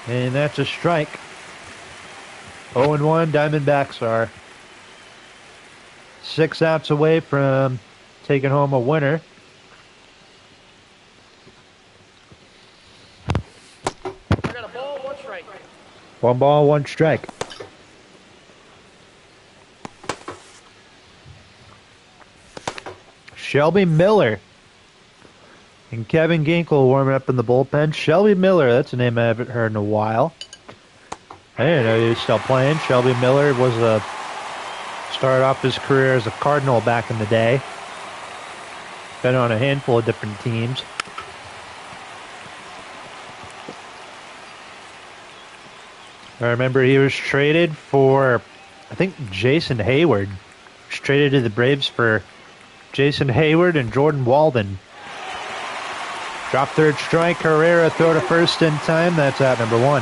And that's a strike. 0-1, Diamondbacks are 6 outs away from taking home a winner. I got a ball, 1 strike. 1 ball, 1 strike. Shelby Miller and Kevin Ginkel warming up in the bullpen. Shelby Miller, that's a name I haven't heard in a while. I didn't know he was still playing. Shelby Miller started off his career as a Cardinal back in the day. Been on a handful of different teams. I remember he was traded for, I think, Jason Hayward. He was traded to the Braves for Jason Hayward and Jordan Walden. Drop third strike. Herrera throw to first in time. That's out number 1.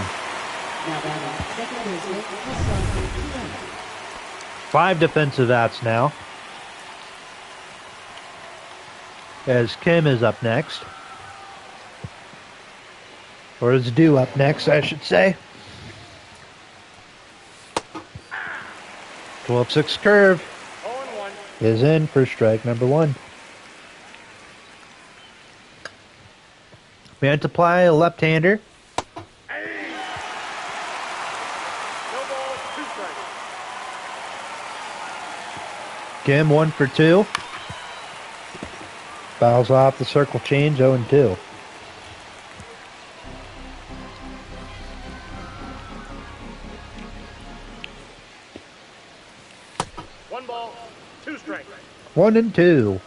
5 defensive outs now. As Kim is up next. Or is due up next, I should say. 12-6 curve. 0-1. Is in for strike number 1. Mantiply, a left-hander. No ball, 2 strikes. Kim 1 for 2. Fouls off the circle change, 0-2. One ball, 2 strikes. 1-2.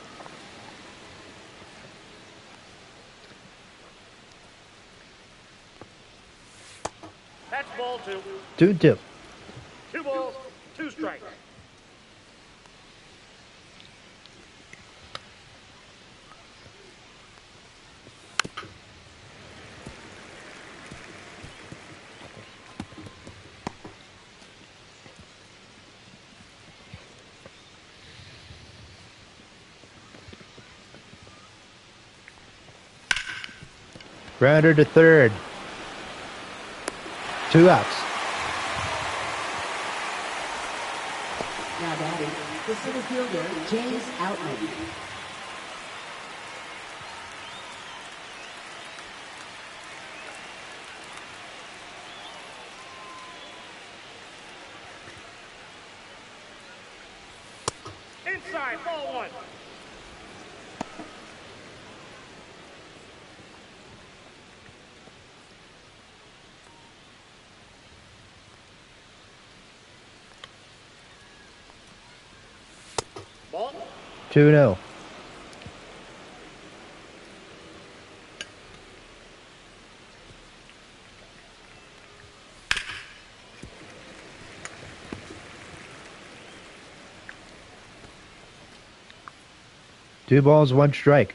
That's ball 2. 2-2. 2 balls, 2 strikes. Grounder to third. 2 outs. Now batting, the center fielder, James Outman. Inside, ball 1. Ball. 2-0. Two balls, 1 strike.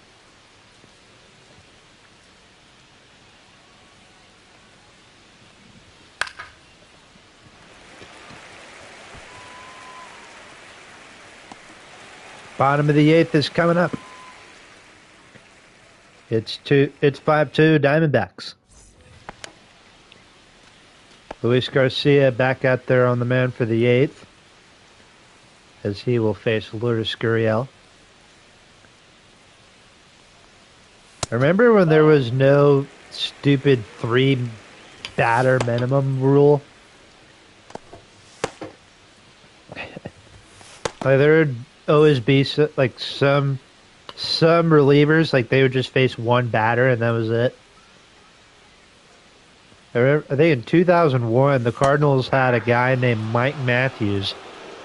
Bottom of the 8th is coming up. It's 5-2 Diamondbacks. Luis Garcia back out there on the mound for the 8th, as he will face Lourdes Gurriel. Remember when there was no stupid 3 batter minimum rule? Like there would always be like some relievers, like they would just face 1 batter and that was it. I think in 2001 the Cardinals had a guy named Mike Matthews.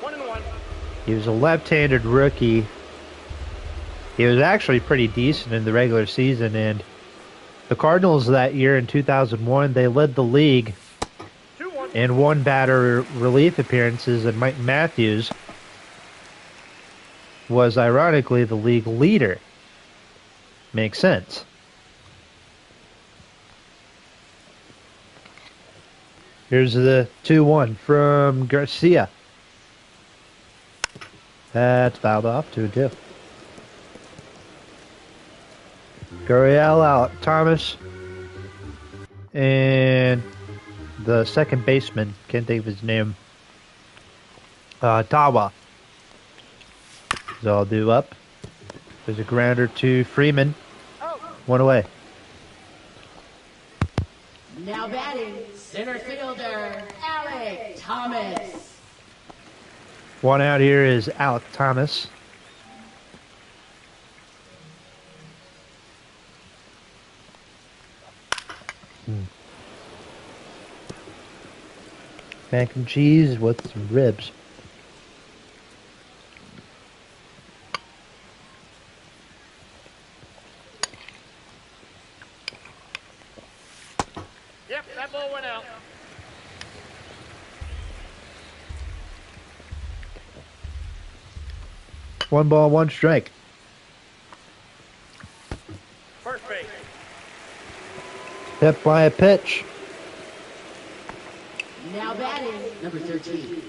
1-1. He was a left-handed rookie. He was actually pretty decent in the regular season, and the Cardinals that year in 2001, they led the league in one batter relief appearances, and Mike Matthews was ironically the league leader. Makes sense. Here's the 2-1 from Garcia. That's fouled off, 2-2. Gurriel out, Thomas, and the second baseman, can't think of his name, Tawa. So I'll do up. There's a grounder to Freeman. One away. Now batting, center fielder, Alec Thomas. One out here is Alec Thomas. Mac and cheese with some ribs. Yep, that ball went out. One ball, one strike. First base. Hit by a pitch. Now batting, number 13.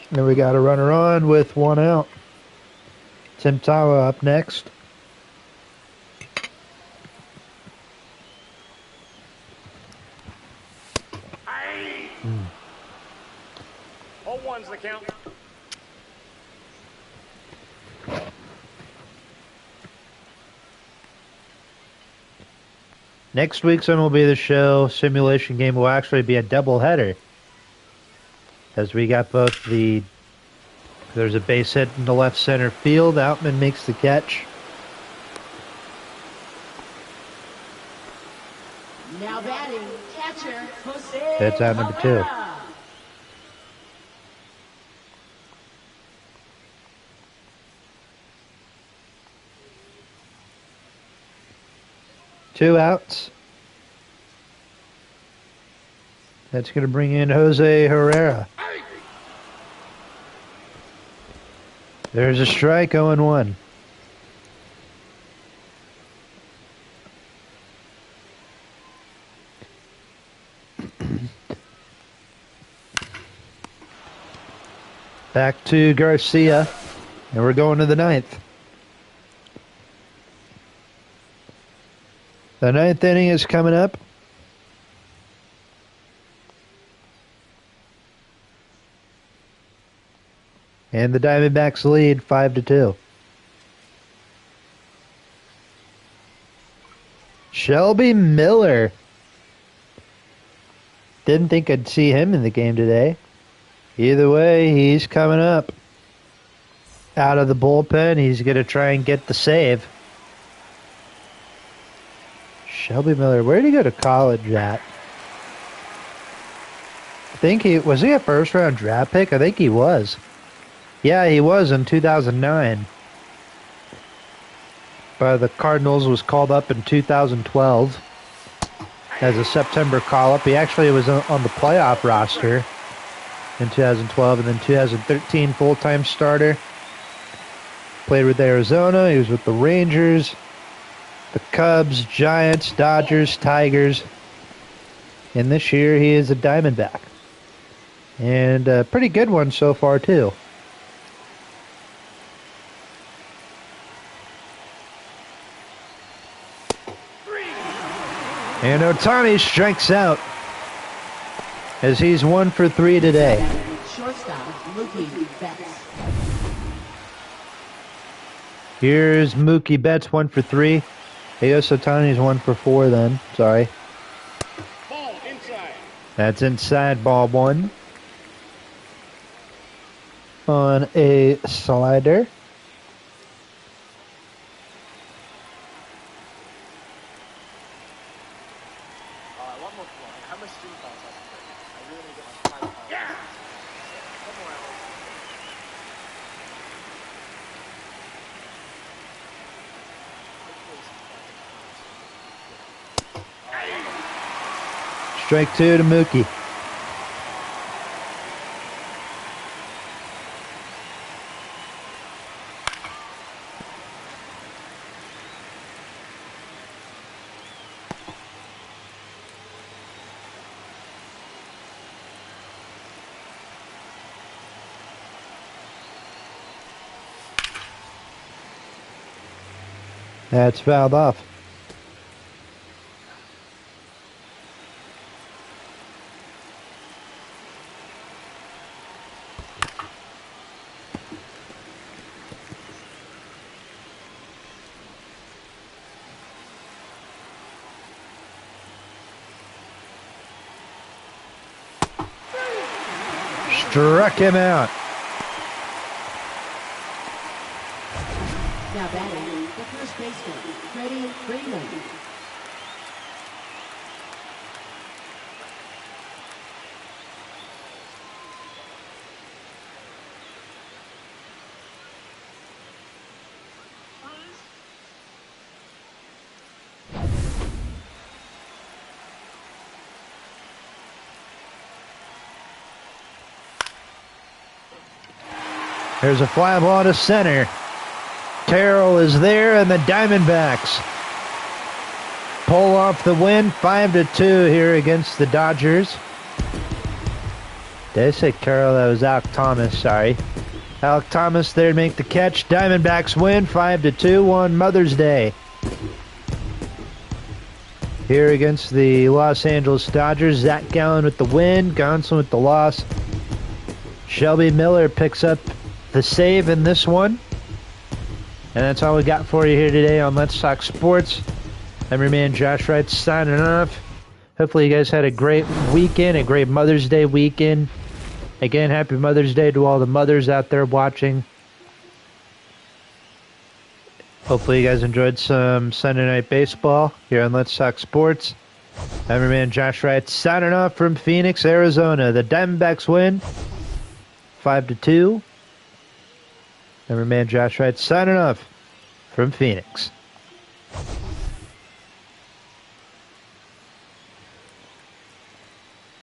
And we got a runner on with one out. Tim Tawa up next. All one's the count. Next week's MLB The Show simulation game will actually be a doubleheader, as we got both there's a base hit in the left center field. Outman makes the catch. Now batting, catcher, Jose That's out number 2. Herrera. Two outs. That's going to bring in Jose Herrera. There's a strike, 0-1. Back to Garcia, and we're going to the 9th. The 9th inning is coming up. And the Diamondbacks lead 5-2. Shelby Miller. Didn't think I'd see him in the game today. Either way, he's coming up. Out of the bullpen, he's going to try and get the save. Shelby Miller, where did he go to college at? I think was he a first round draft pick? I think he was. Yeah, he was in 2009. But the Cardinals, was called up in 2012 as a September call-up. He actually was on the playoff roster in 2012, and then 2013 full-time starter. Played with Arizona. He was with the Rangers, the Cubs, Giants, Dodgers, Tigers. And this year he is a Diamondback. And a pretty good one so far, too. And Ohtani strikes out as he's 1 for 3 today. Shortstop, Mookie Betts. Here's Mookie Betts, 1 for 3. Eos Ohtani's 1 for 4 then. Sorry. Ball inside. That's inside, ball 1. On a slider. Strike 2 to Mookie. That's fouled off. Struck him out. Now batting, the first baseman, Freddie Freeman. There's a fly ball to center. Carroll is there, and the Diamondbacks pull off the win, 5-2 here against the Dodgers. Did I say Carroll? That was Alec Thomas, sorry. Alec Thomas there to make the catch. Diamondbacks win, 5-2 on Mother's Day. Here against the Los Angeles Dodgers, Zach Gallen with the win, Gonsolin with the loss. Shelby Miller picks up the save in this one. And that's all we got for you here today on Let's Talk Sports. I'm your man Josh Wright signing off. Hopefully you guys had a great weekend, a great Mother's Day weekend. Again, happy Mother's Day to all the mothers out there watching. Hopefully you guys enjoyed some Sunday Night Baseball here on Let's Talk Sports. I'm your man Josh Wright signing off from Phoenix, Arizona. The Diamondbacks win 5-2. I'm your man Josh Wright signing off from Phoenix.